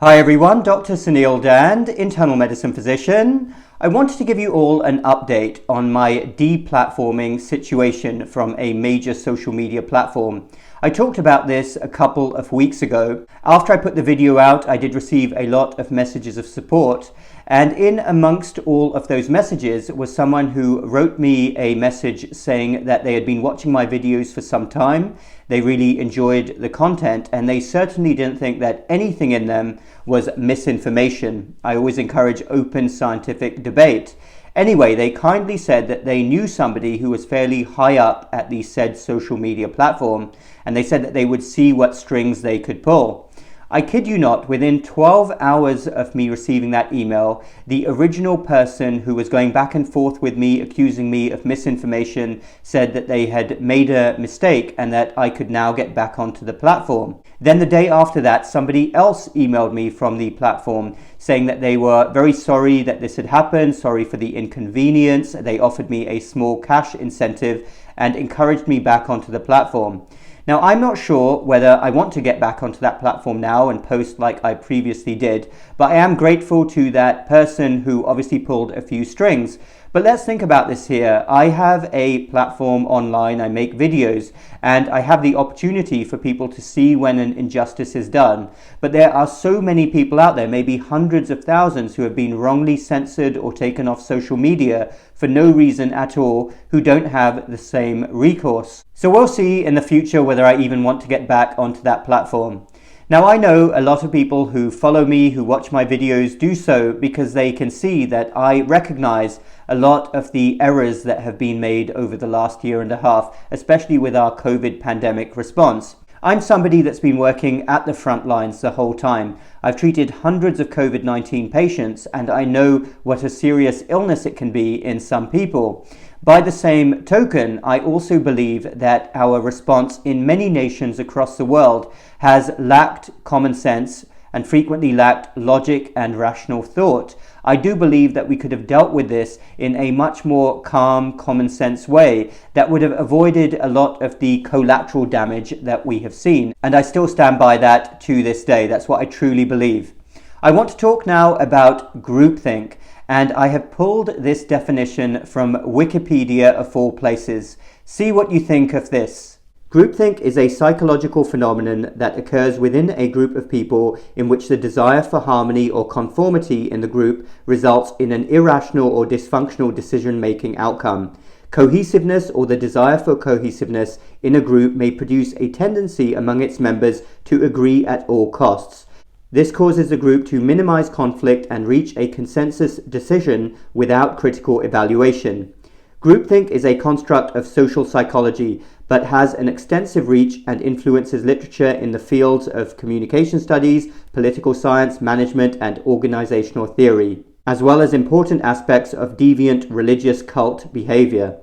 Hi everyone, Dr. Suneel Dhand, internal medicine physician. I wanted to give you all an update on my deplatforming situation from a major social media platform. I talked about this a couple of weeks ago. After I put the video out, I did receive a lot of messages of support, and in amongst all of those messages was someone who wrote me a message saying that they had been watching my videos for some time. They really enjoyed the content, and they certainly didn't think that anything in them was misinformation. I always encourage open scientific debate. Anyway, they kindly said that they knew somebody who was fairly high up at the said social media platform, and they said that they would see what strings they could pull. I kid you not, within 12 hours of me receiving that email, the original person who was going back and forth with me, accusing me of misinformation, said that they had made a mistake and that I could now get back onto the platform. Then the day after that, somebody else emailed me from the platform saying that they were very sorry that this had happened, sorry for the inconvenience. They offered me a small cash incentive and encouraged me back onto the platform. Now, I'm not sure whether I want to get back onto that platform now and post like I previously did, but I am grateful to that person who obviously pulled a few strings. But let's think about this here. I have a platform online, I make videos, and I have the opportunity for people to see when an injustice is done. But there are so many people out there, maybe hundreds of thousands, who have been wrongly censored or taken off social media for no reason at all, who don't have the same recourse. So we'll see in the future whether I even want to get back onto that platform. Now, I know a lot of people who follow me, who watch my videos, do so because they can see that I recognize a lot of the errors that have been made over the last year and a half, especially with our COVID pandemic response. I'm somebody that's been working at the front lines the whole time. I've treated hundreds of COVID-19 patients, and I know what a serious illness it can be in some people. By the same token, I also believe that our response in many nations across the world has lacked common sense and frequently lacked logic and rational thought. I do believe that we could have dealt with this in a much more calm, common sense way that would have avoided a lot of the collateral damage that we have seen. And I still stand by that to this day. That's what I truly believe. I want to talk now about groupthink. And I have pulled this definition from Wikipedia of all places. See what you think of this. Groupthink is a psychological phenomenon that occurs within a group of people in which the desire for harmony or conformity in the group results in an irrational or dysfunctional decision-making outcome. Cohesiveness or the desire for cohesiveness in a group may produce a tendency among its members to agree at all costs. This causes the group to minimize conflict and reach a consensus decision without critical evaluation. Groupthink is a construct of social psychology, but has an extensive reach and influences literature in the fields of communication studies, political science, management, and organizational theory, as well as important aspects of deviant religious cult behavior.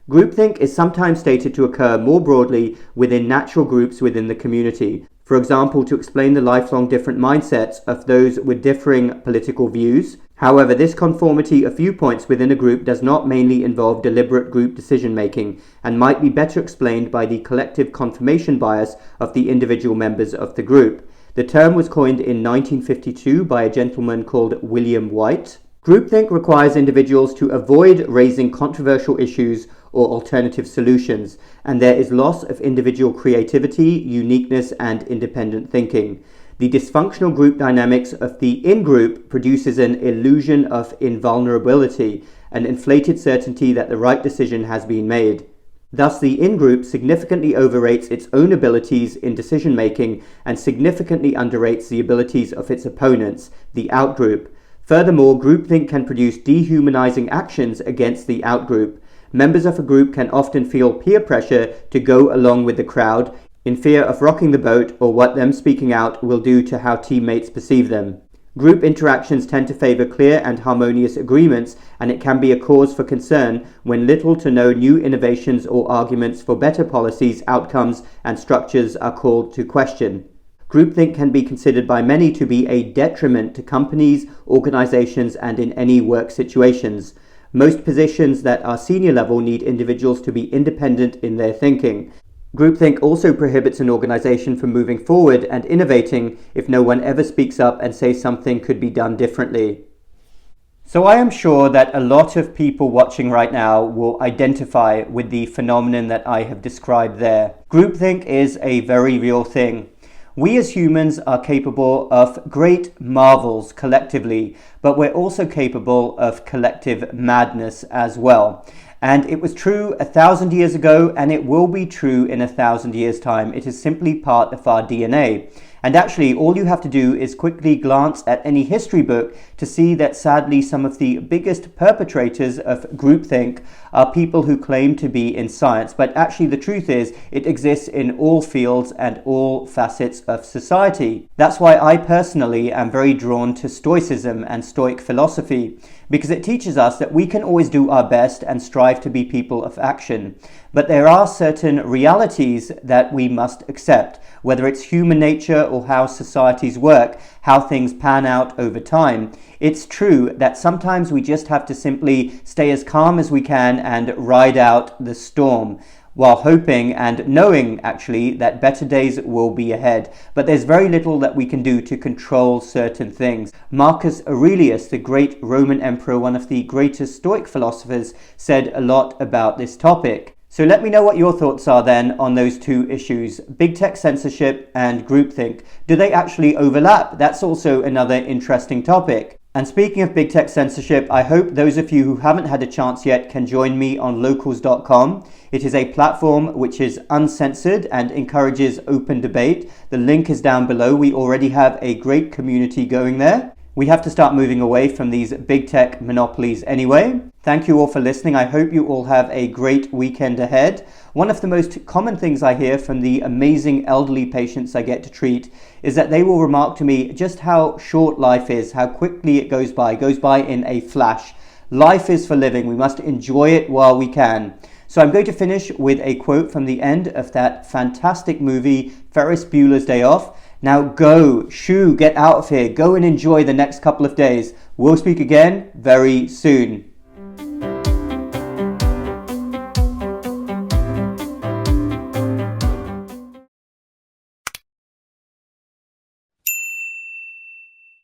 Groupthink is sometimes stated to occur more broadly within natural groups within the community. For example, to explain the lifelong different mindsets of those with differing political views. However, this conformity of viewpoints within a group does not mainly involve deliberate group decision-making and might be better explained by the collective confirmation bias of the individual members of the group. The term was coined in 1952 by a gentleman called William White. Groupthink requires individuals to avoid raising controversial issues or alternative solutions, and there is loss of individual creativity, uniqueness, and independent thinking. The dysfunctional group dynamics of the in-group produces an illusion of invulnerability, an inflated certainty that the right decision has been made. Thus, the in-group significantly overrates its own abilities in decision-making and significantly underrates the abilities of its opponents, the out-group. Furthermore, groupthink can produce dehumanizing actions against the out-group. Members of a group can often feel peer pressure to go along with the crowd in fear of rocking the boat or what them speaking out will do to how teammates perceive them. Group interactions tend to favor clear and harmonious agreements, and it can be a cause for concern when little to no new innovations or arguments for better policies, outcomes, and structures are called to question. Groupthink can be considered by many to be a detriment to companies, organizations, and in any work situations. Most positions that are senior level need individuals to be independent in their thinking. Groupthink also prohibits an organization from moving forward and innovating if no one ever speaks up and says something could be done differently. So I am sure that a lot of people watching right now will identify with the phenomenon that I have described there. Groupthink is a very real thing. We as humans are capable of great marvels collectively, but we're also capable of collective madness as well. And it was true 1,000 years ago, and it will be true in 1,000 years' time. It is simply part of our DNA. And actually, all you have to do is quickly glance at any history book to see that sadly some of the biggest perpetrators of groupthink are people who claim to be in science. But actually the truth is it exists in all fields and all facets of society. That's why I personally am very drawn to Stoicism and Stoic philosophy, because it teaches us that we can always do our best and strive to be people of action. But there are certain realities that we must accept, whether it's human nature or how societies work, how things pan out over time. It's true that sometimes we just have to simply stay as calm as we can and ride out the storm, while hoping and knowing actually that better days will be ahead. But there's very little that we can do to control certain things. Marcus Aurelius, the great Roman emperor, one of the greatest Stoic philosophers, said a lot about this topic. So let me know what your thoughts are then on those two issues, big tech censorship and groupthink. Do they actually overlap? That's also another interesting topic. And speaking of big tech censorship, I hope those of you who haven't had a chance yet can join me on locals.com. It is a platform which is uncensored and encourages open debate. The link is down below. We already have a great community going there. We have to start moving away from these big tech monopolies anyway. Thank you all for listening. I hope you all have a great weekend ahead. One of the most common things I hear from the amazing elderly patients I get to treat is that they will remark to me just how short life is, how quickly it goes by in a flash. Life is for living. We must enjoy it while we can. So I'm going to finish with a quote from the end of that fantastic movie, Ferris Bueller's Day Off. Now go, get out of here, go and enjoy the next couple of days. We'll speak again very soon.